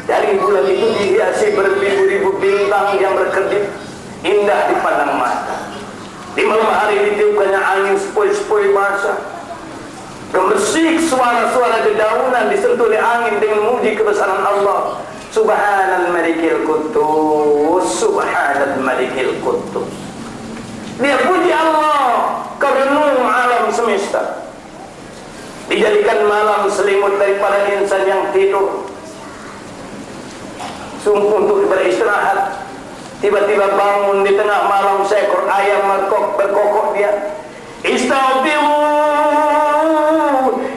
Dari bulan itu dihiasi beribu-ribu bintang yang berkedip, indah dipandang mata. Di malam hari ditiupkannya angin sepoi-sepoi basah, gemersik suara-suara dedaunan disentuh oleh angin dengan memuji kebesaran Allah. Subhanal Malikil Quddus, Subhanal Malikil Quddus. Dia puji Allah kerenung alam semesta. Dijadikan malam selimut daripada insan yang tidur, sungguh untuk beristirahat. Tiba-tiba bangun di tengah malam, seekor ayam berkokok dia. Istaghfiru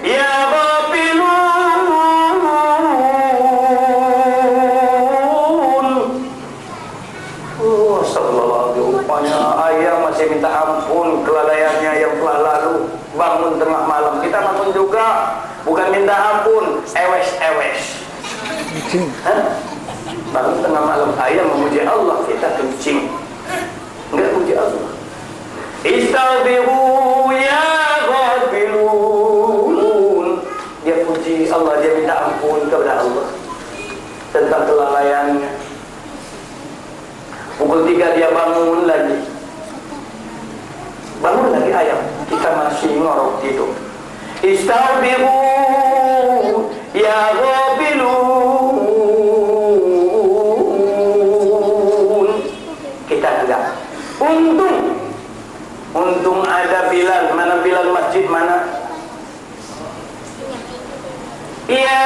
ya ghafilun. Oh, sallallahu rupanya ayam masih minta ampun kelalaiannya yang telah lalu. Bangun tengah malam, kita bangun juga bukan minta ampun, ewes-ewes. Bangun tengah malam, ayam memuji Allah, kita kencing, enggak puji Allah. Istaghfiru ya ghafilun. Dia puji Allah, dia minta ampun kepada Allah tentang kelalaiannya. Pukul 3 dia bangun lagi ayam, kita masih ngorok tidur. Istaghfiru ya ghafilun. Kita enggak. Untung ada Bilal. Mana Bilal masjid mana? Ya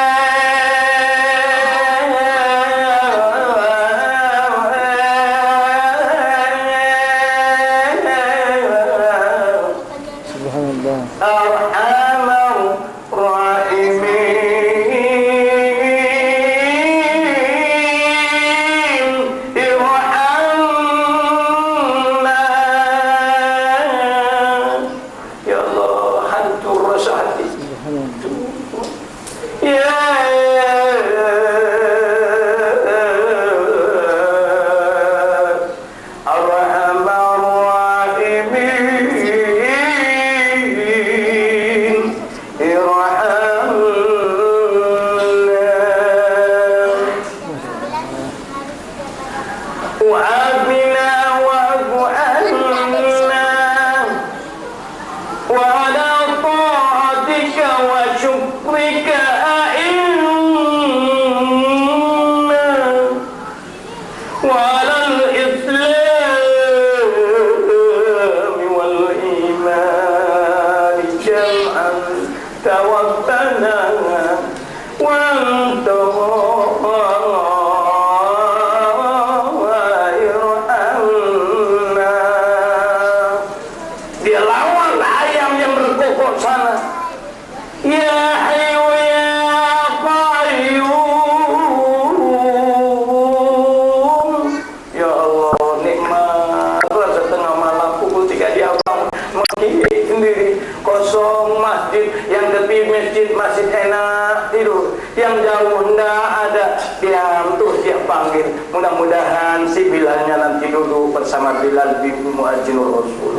mudah-mudahan si Bilalnya nanti duduk bersama Bilal bin Mu'adzinur Rasul.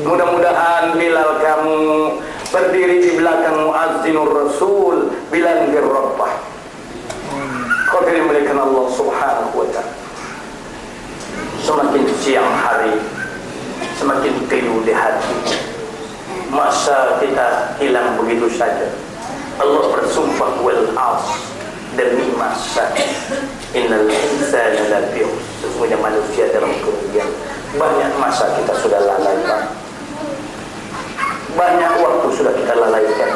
Mudah-mudahan Bilal kamu berdiri di belakang Mu'adzinur Rasul, Bilal bin Rabbah. Kau dimuliakan Allah Subhanahu wa ta'ala. Semakin siang hari, semakin pilu di hati. Masa kita hilang begitu saja. Allah bersumpah wal 'ashr, demi masa. Innal insana lafi khusr, sesungguhnya manusia dalam kerugian. Banyak masa kita sudah lalaikan, banyak waktu sudah kita lalaikan.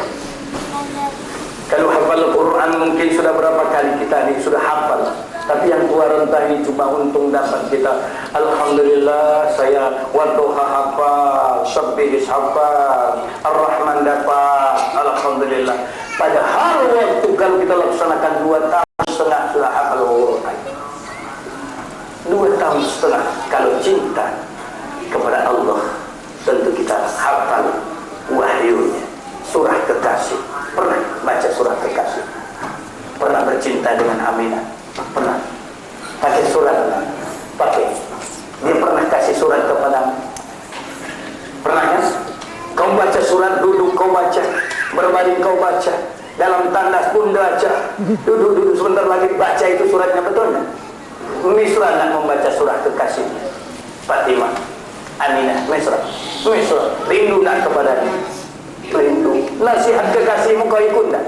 Kalau hafal Quran mungkin sudah berapa kali kita ini sudah hafal, tapi yang keluar entah ini cuma untung dapat kita. Alhamdulillah saya wadduha hafal, sabbihis hafal, Ar-Rahman dapat, alhamdulillah. Padahal waktu kalau kita laksanakan 2 tahun setengah sudah hafal Quran. 1,5 kalau cinta kepada Allah tentu kita hafal wahyunya, surah kekasih. Pernah baca surah kekasih? Pernah bercinta dengan Aminah? Pernah? Pakai surat? Pakai. Dia pernah kasih surat kepadamu? Pernah kan? Kau baca surat, duduk kau baca, berbaring kau baca, dalam tandas pun baca, duduk sebentar lagi baca itu suratnya, betul kan? Misra nak membaca surah kekasih Fatimah, Aminah, Misra, rindu nak kepadanya, rindu. Nasihat kekasihmu kau ikut tak?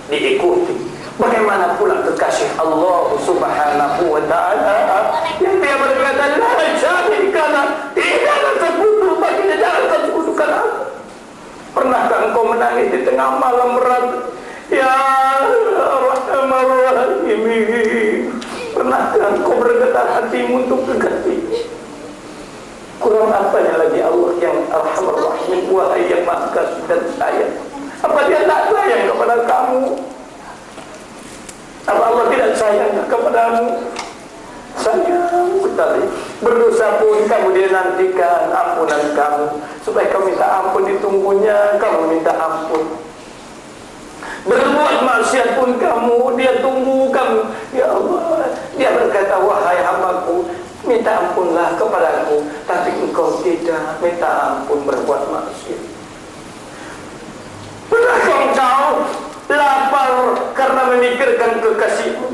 Diikuti. Bagaimana pula kekasih Allah Subhanahu wa ta'ala yang dia berkata, la syarika lah, tidak ada sekutu baginya, jangan kau sekutukan aku. Pernahkah engkau menangis di tengah malam berat? Ya Rahman Rahimin, pernahkah engkau bergetar hatimu untuk kekasih? Kurang apanya lagi Allah yang Arhamar Rahim, wahai yang maha kasih dan sayang. Apa dia tak sayang kepada kamu? Apa Allah tidak sayang kepadamu? Sayang sekali. Berdosa pun kamu dia nantikan ampunan kamu, supaya kamu minta ampun ditunggunya, kamu minta ampun. Berbuat maksiat pun kamu, dia tunggu kamu. Ya Allah, dia berkata, wahai hambaku, minta ampunlah kepadaku, tapi engkau tidak minta ampun berbuat maksiat. Pernahkah engkau lapar karena memikirkan kekasihmu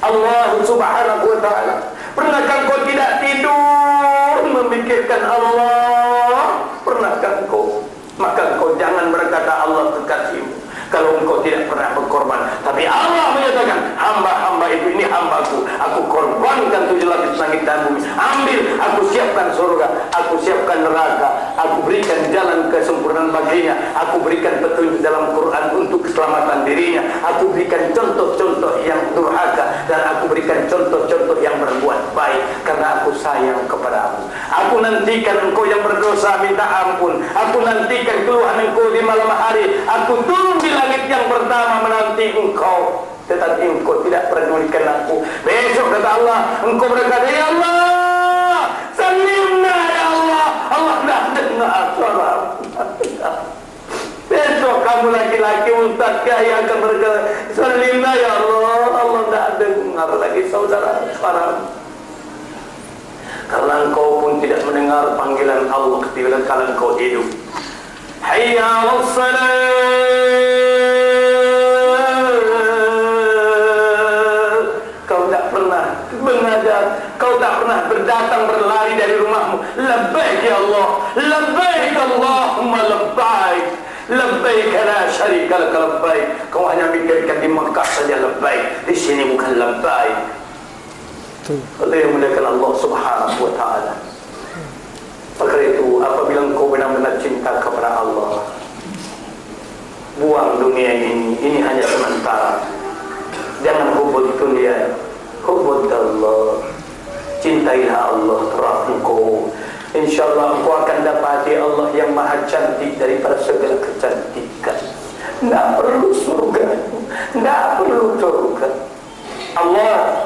Allah Subhanahu wa ta'ala? Pernahkah engkau tidak tidur memikirkan Allah? Pernahkah engkau? Maka engkau jangan berkata Allah kekasihmu kalau engkau tidak pernah berkorban. Tapi Allah menyatakan, hamba-hamba itu, ini hambaku, aku korbankan 7 lapis langit dan bumi. Ambil, aku siapkan surga, aku siapkan neraka, aku berikan jalan kesempurnaan baginya, aku berikan petunjuk dalam Quran untuk keselamatan dirinya, aku berikan contoh-contoh yang durhaka, dan aku berikan contoh-contoh yang berbuat baik, karena aku sayang kepadamu. Aku nantikan engkau yang berdosa minta ampun, aku nantikan keluhan engkau di malam hari, aku turun di langit yang pertama menanti engkau, tetapi engkau tidak pedulikan aku. Besok kata Allah, engkau berkata, ya Allah, salimna ya Allah, Allah dah dengar suara. Besok kamu laki-laki ustaz yang akan berkata, salimna ya Allah, Allah dah dengar lagi saudara suara. Karena engkau pun tidak mendengar panggilan Allah ketika kala engkau hidup. Hayya 'alas salat. Kau tak pernah berdatang berlari dari rumahmu. Labbaik ya Allah, labbaik Allahumma labbaik, labbaik la syarika lak labbaik. Kau hanya mikirkan di Makkah saja labbaik, di sini bukan labbaik. Allah yang muliakan Allah Subhanahu wa ta'ala. Maka itu apabila engkau benar-benar cinta kepada Allah, buang dunia ini hanya sementara. Jangan hubud dunia, hubud Allah. Cintailah Allah terhadap engkau. InsyaAllah engkau akan dapati Allah yang maha cantik daripada segala kecantikan. Tidak perlu surga, tidak perlu surga. Allah,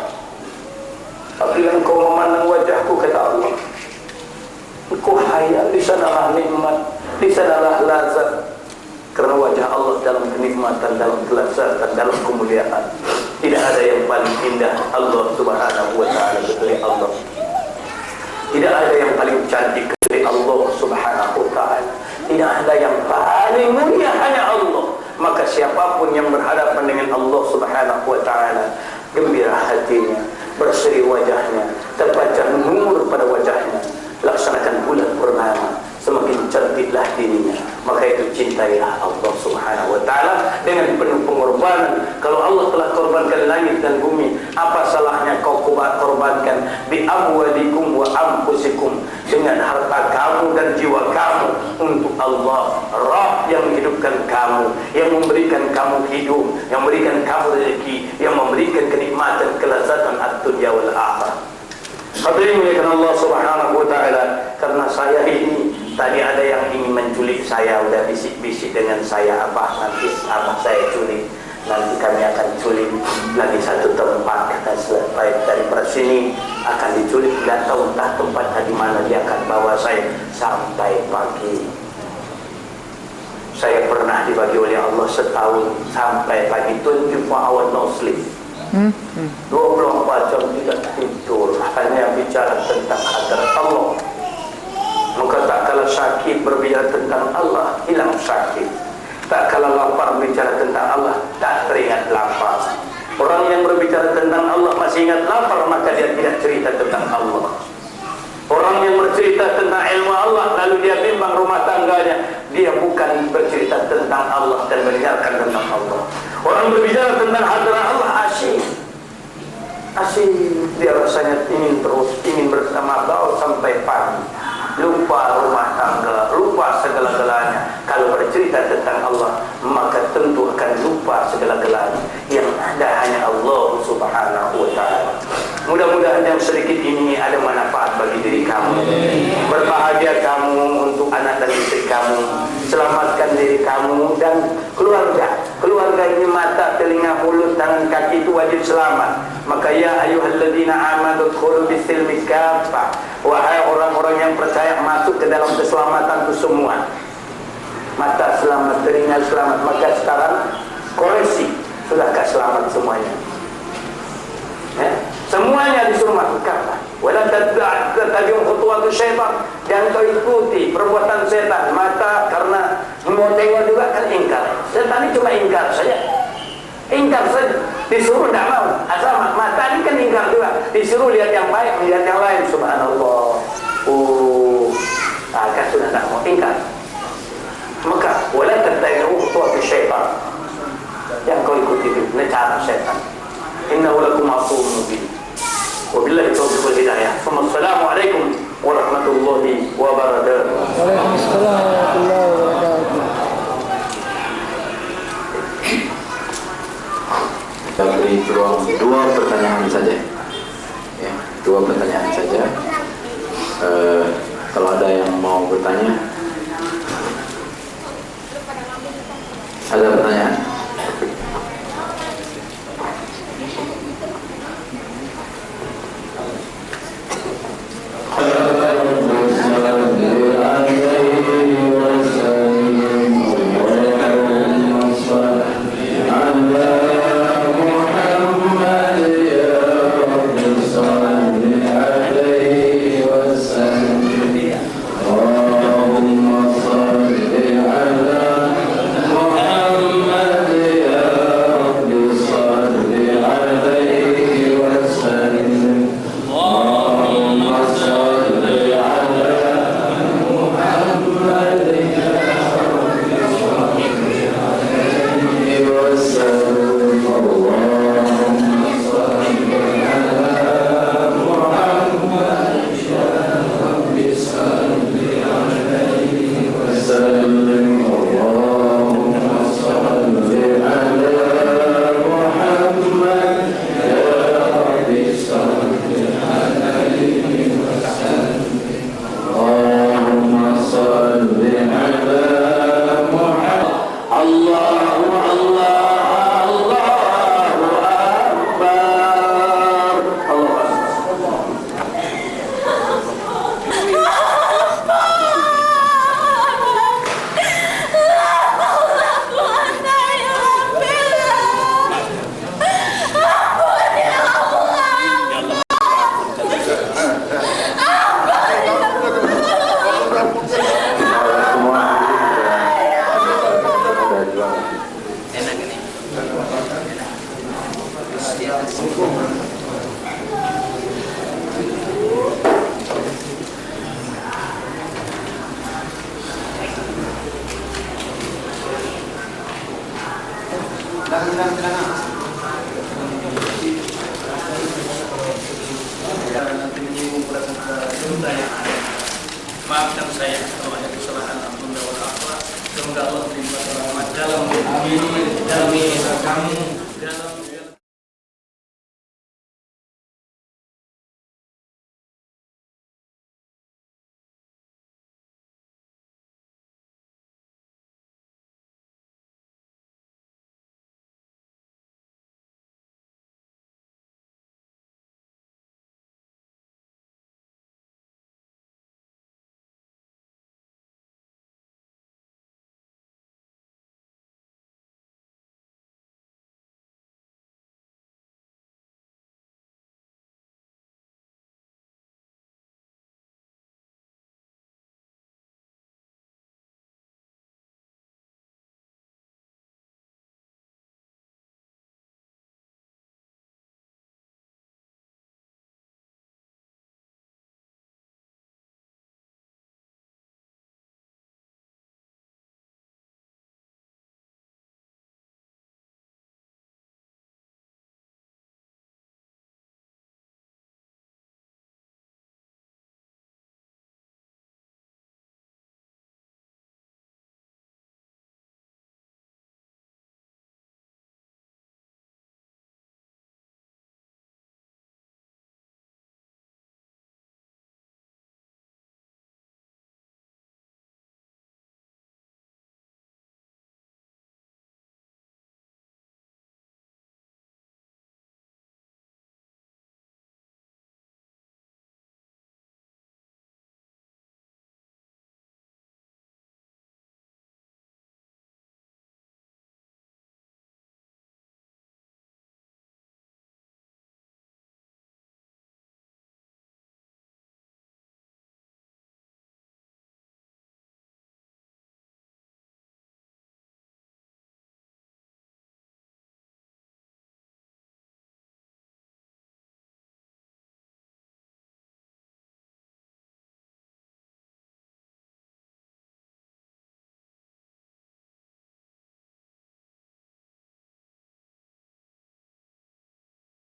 apabila engkau memandang wajahku, kata Allah, engkau hayal, di sanalah nikmat, di sanalah lazat. Karena wajah Allah dalam kenikmatan, dalam kelezatan, dalam kemuliaan, tidak ada yang paling indah Allah Subhanahu wa ta'ala kecuali Allah. Tidak ada yang paling cantik kecuali Allah Subhanahu wa ta'ala. Tidak ada yang paling mulia, hanya Allah. Maka siapapun yang berhadapan dengan Allah Subhanahu wa ta'ala, gembira hatinya, berseri wajahnya, terpancar nur pada wajahnya, laksanakan bulan purnama, semakin cantiklah dirinya. Maka itu cintailah Allah Subhanahu wa ta'ala dengan penuh pengorbanan. Kalau Allah telah korbankan langit dan bumi, apa salahnya kau korbankan bi amwalikum wa anfusikum, dengan harta kamu dan jiwa kamu untuk Allah, Rabb yang menghidupkan kamu, yang memberikan kamu hidup, yang memberikan kamu rezeki, yang memberikan kenikmatan kelezatan ad-dunya wal akhirah. Hadirin muliakan Allah Subhanahu wa ta'ala. Karena saya ini tadi ada yang ingin menculik saya, udah bisik-bisik dengan saya, apa nanti apa saya culik. nanti kami akan culik lagi satu tempat, kata selain dari sini akan diculik, tidak tahu entah tempatnya di mana, dia akan bawa saya sampai pagi. Saya pernah dibagi oleh Allah setahun sampai pagi, 24 hours no sleep, 24 jam tidak tidur, hanya bicara tentang hadrat Allah. Maka tak kala sakit berbicara tentang Allah, hilang sakit. Tak kala lapar berbicara tentang Allah, tak teringat lapar. Orang yang berbicara tentang Allah masih ingat lapar, maka dia tidak cerita tentang Allah. Orang yang bercerita tentang ilmu Allah lalu dia bimbang rumah tangganya, dia bukan bercerita tentang Allah dan mendengarkan tentang Allah. Orang berbicara tentang hadrat Allah asyik, dia rasanya ingin terus, ingin bersama beliau sampai pagi, lupa rumah tangga, lupa segala-galanya. Kalau bercerita tentang Allah, maka tentu akan lupa segala-galanya. Yang ada hanya Allah Subhanahu wa ta'ala. Mudah-mudahan yang sedikit ini ada manfaat bagi diri kamu. Berbahagia kamu untuk anak dan istri kamu. Selamatkan diri kamu dan keluarga. Keluarga ini mata, telinga, mulut, tangan, kaki itu wajib selamat. Maka ya ayyuhalladzina amanu udkhulu bis-silmi kaffah. Wahai orang-orang yang percaya, masuk ke dalam keselamatan itu semua. Mata selamat, telinga selamat. Maka sekarang koreksi, sudahkah selamat semuanya? Ya? Semuanya disuruh masuk kafah. Wala tattabi'u khutuwati syaitan, jangan kau ikuti perbuatan setan. Mata karena mau tengok juga kan ingkar. Setan ini cuma ingkar saja. Ingkar saja. Disuruh tidak mau. Asal mata ini kan ingkar juga. Disuruh lihat yang baik, melihat yang lain. Subhanallah. Kan sudah tidak mau ingkar. Maka wala tattabi'u khutuwati syaitan, yang kau ikuti cara setan. Innahu lakum aduwwun mubin. Wabillahi taufiq wal hidayah. Assalamualaikum warahmatullahi wabarakatuh. Waalaikumsalam warahmatullahi wabarakatuh. Kita beri peluang dua pertanyaan saja. Ya, dua pertanyaan saja. Kalau ada yang mau bertanya, ada pertanyaan? Maafkan saya kalau ada kesalahan, ampun dan wal akhwat. Semoga Allah berikan rahmat dalam hidup kami, dalam kamu.